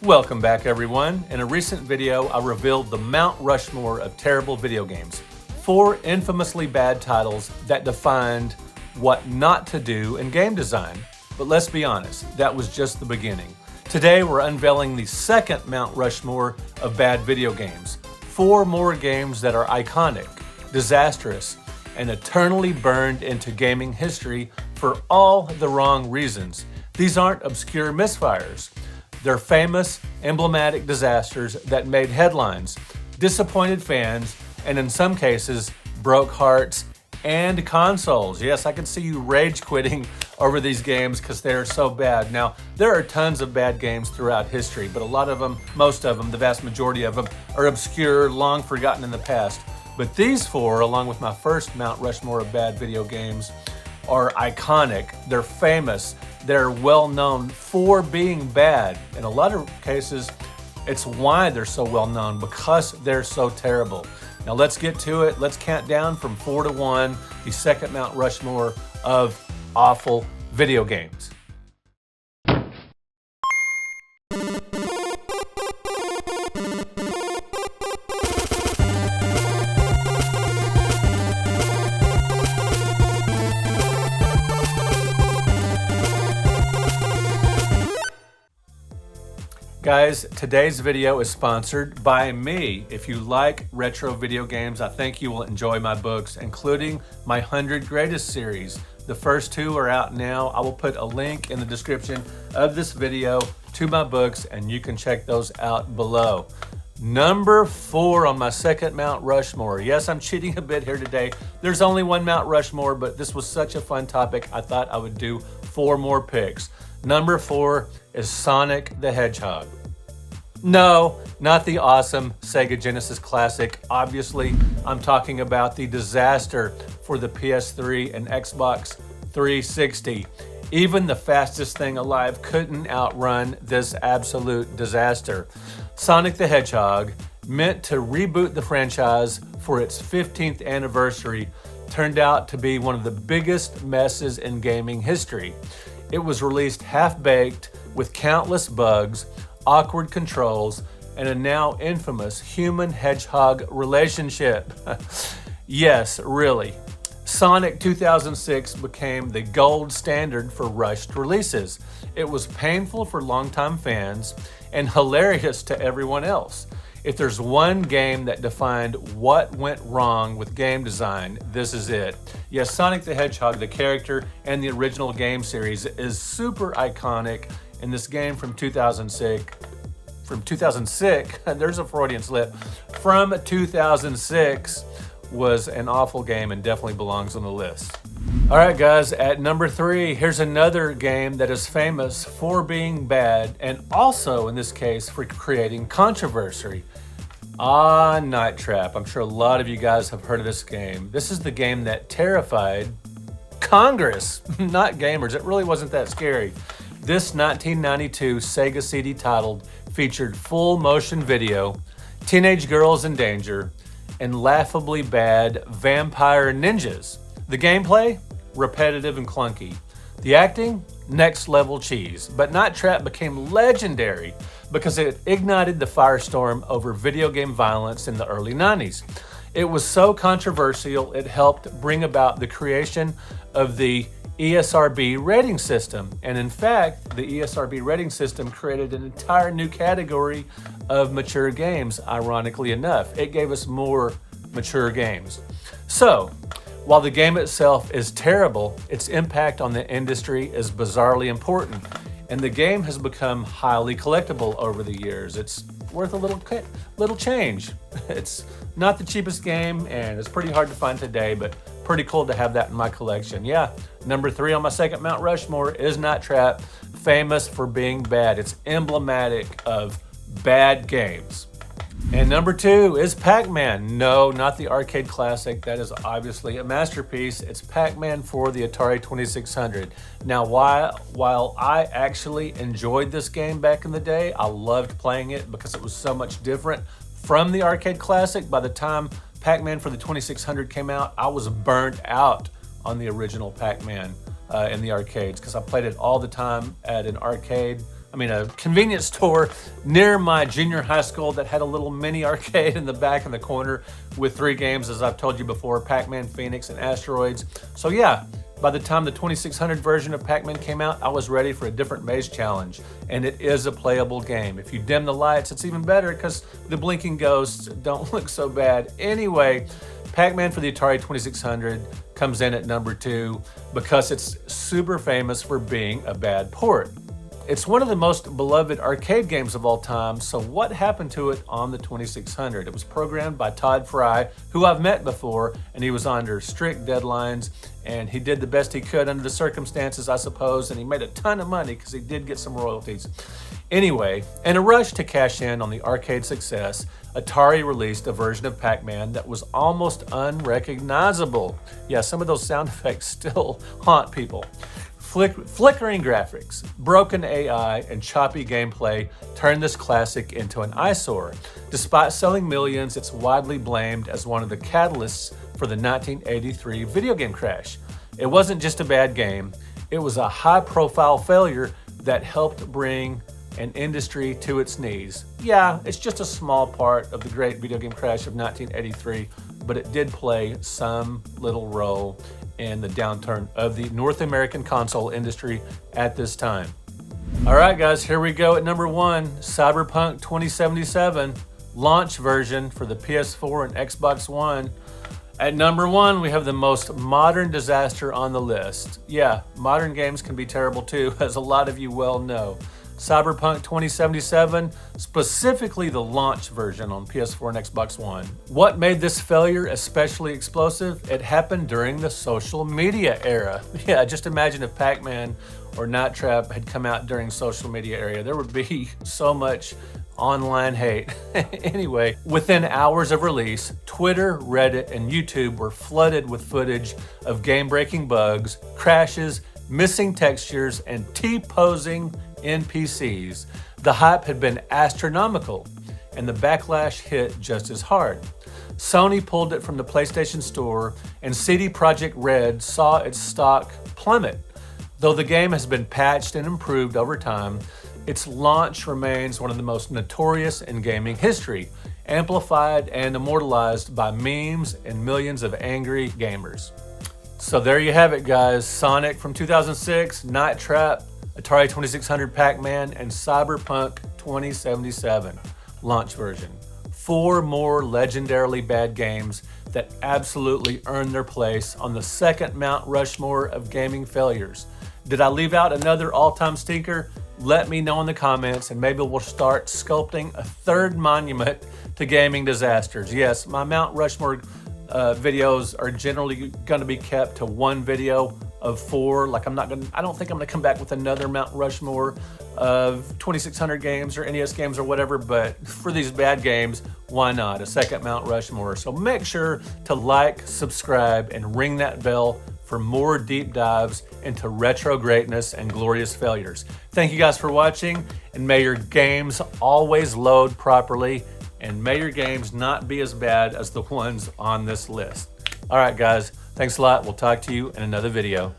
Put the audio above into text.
Welcome back, everyone. In a recent video, I revealed the Mount Rushmore of terrible video games. 4 infamously bad titles that defined what not to do in game design. But let's be honest, that was just the beginning. Today, we're unveiling the second Mount Rushmore of bad video games. 4 more games that are iconic, disastrous, and eternally burned into gaming history for all the wrong reasons. These aren't obscure misfires. They're famous, emblematic disasters that made headlines, disappointed fans, and in some cases, broke hearts and consoles. Yes, I can see you rage quitting over these games because they're so bad. Now, there are tons of bad games throughout history, but a lot of them, most of them, the vast majority of them, are obscure, long forgotten in the past. But these 4, along with my first Mount Rushmore of bad video games, are iconic, they're famous, they're well known for being bad. In a lot of cases, it's why they're so well known, because they're so terrible. Now let's get to it. Let's count down from 4 to 1, the second Mount Rushmore of awful video games. Guys, today's video is sponsored by me. If you like retro video games, I think you will enjoy my books, including my 100 Greatest series. The first 2 are out now. I will put a link in the description of this video to my books, and you can check those out below. Number 4 on my second Mount Rushmore. Yes, I'm cheating a bit here today. There's only one Mount Rushmore, but this was such a fun topic, I thought I would do 4 more picks. Number 4 is Sonic the Hedgehog. No, not the awesome Sega Genesis classic. Obviously, I'm talking about the disaster for the PS3 and Xbox 360. Even the fastest thing alive couldn't outrun this absolute disaster. Sonic the Hedgehog, meant to reboot the franchise for its 15th anniversary, turned out to be one of the biggest messes in gaming history. It was released half-baked with countless bugs, awkward controls, and a now infamous human-hedgehog relationship. Yes, really. Sonic 2006 became the gold standard for rushed releases. It was painful for longtime fans and hilarious to everyone else. If there's one game that defined what went wrong with game design, this is it. Yes, Sonic the Hedgehog, the character and the original game series, is super iconic. In this game from 2006, there's a Freudian slip, from 2006 was an awful game and definitely belongs on the list. All right, guys, at number 3, here's another game that is famous for being bad and also, in this case, for creating controversy. Night Trap. I'm sure a lot of you guys have heard of this game. This is the game that terrified Congress, not gamers. It really wasn't that scary. This 1992 Sega CD title featured full motion video, teenage girls in danger, and laughably bad vampire ninjas. The gameplay? Repetitive and clunky. The acting? Next level cheese. But Night Trap became legendary because it ignited the firestorm over video game violence in the early 90s. It was so controversial, it helped bring about the creation of the ESRB rating system. And in fact, the ESRB rating system created an entire new category of mature games, ironically enough. It gave us more mature games. So, while the game itself is terrible, its impact on the industry is bizarrely important. And the game has become highly collectible over the years. It's worth a little change. It's not the cheapest game, and it's pretty hard to find today, but pretty cool to have that in my collection. Yeah, number 3 on my second Mount Rushmore is Night Trap, famous for being bad. It's emblematic of bad games. And number 2 is PacMan. No, not the arcade classic. That is obviously a masterpiece. It's PacMan for the Atari 2600. Now, while I actually enjoyed this game back in the day, I loved playing it because it was so much different from the arcade classic. By the time PacMan for the 2600 came out, I was burnt out on the original PacMan in the arcades because I played it all the time at an arcade a convenience store near my junior high school that had a little mini arcade in the back in the corner with 3 games, as I've told you before, PacMan, Phoenix, and Asteroids. So yeah, by the time the 2600 version of PacMan came out, I was ready for a different maze challenge, and it is a playable game. If you dim the lights, it's even better because the blinking ghosts don't look so bad. Anyway, PacMan for the Atari 2600 comes in at number 2 because it's super famous for being a bad port. It's one of the most beloved arcade games of all time, so what happened to it on the 2600? It was programmed by Todd Fry, who I've met before, and he was under strict deadlines, and he did the best he could under the circumstances, I suppose, and he made a ton of money because he did get some royalties. Anyway, in a rush to cash in on the arcade success, Atari released a version of PacMan that was almost unrecognizable. Yeah, some of those sound effects still haunt people. Flickering graphics, broken AI, and choppy gameplay turned this classic into an eyesore. Despite selling millions, it's widely blamed as one of the catalysts for the 1983 video game crash. It wasn't just a bad game, it was a high-profile failure that helped bring an industry to its knees. Yeah, it's just a small part of the great video game crash of 1983, but it did play some little role in the downturn of the North American console industry at this time. All right, guys, here we go at number 1, Cyberpunk 2077, launch version for the PS4 and Xbox One. At number 1, we have the most modern disaster on the list. Yeah, modern games can be terrible too, as a lot of you well know. Cyberpunk 2077, specifically the launch version on PS4 and Xbox One. What made this failure especially explosive? It happened during the social media era. Yeah, just imagine if PacMan or Night Trap had come out during social media era. There would be so much online hate. Anyway, within hours of release, Twitter, Reddit, and YouTube were flooded with footage of game-breaking bugs, crashes, missing textures, and T-posing NPCs. The hype had been astronomical, and the backlash hit just as hard. Sony pulled it from the PlayStation Store, and CD Projekt Red saw its stock plummet. Though the game has been patched and improved over time, its launch remains one of the most notorious in gaming history, amplified and immortalized by memes and millions of angry gamers. So there you have it, guys. Sonic from 2006, Night Trap, Atari 2600 PacMan, and Cyberpunk 2077 launch version. 4 more legendarily bad games that absolutely earned their place on the second Mount Rushmore of gaming failures. Did I leave out another all-time stinker? Let me know in the comments, and maybe we'll start sculpting a 3rd monument to gaming disasters. Yes, my Mount Rushmore videos are generally going to be kept to 1 video of 4. Like I don't think I'm gonna come back with another Mount Rushmore of 2600 games or NES games or whatever, but for these bad games, why not? A second Mount Rushmore. So make sure to like, subscribe, and ring that bell for more deep dives into retro greatness and glorious failures. Thank you guys for watching, and may your games always load properly, and may your games not be as bad as the ones on this list. All right, guys, thanks a lot. We'll talk to you in another video.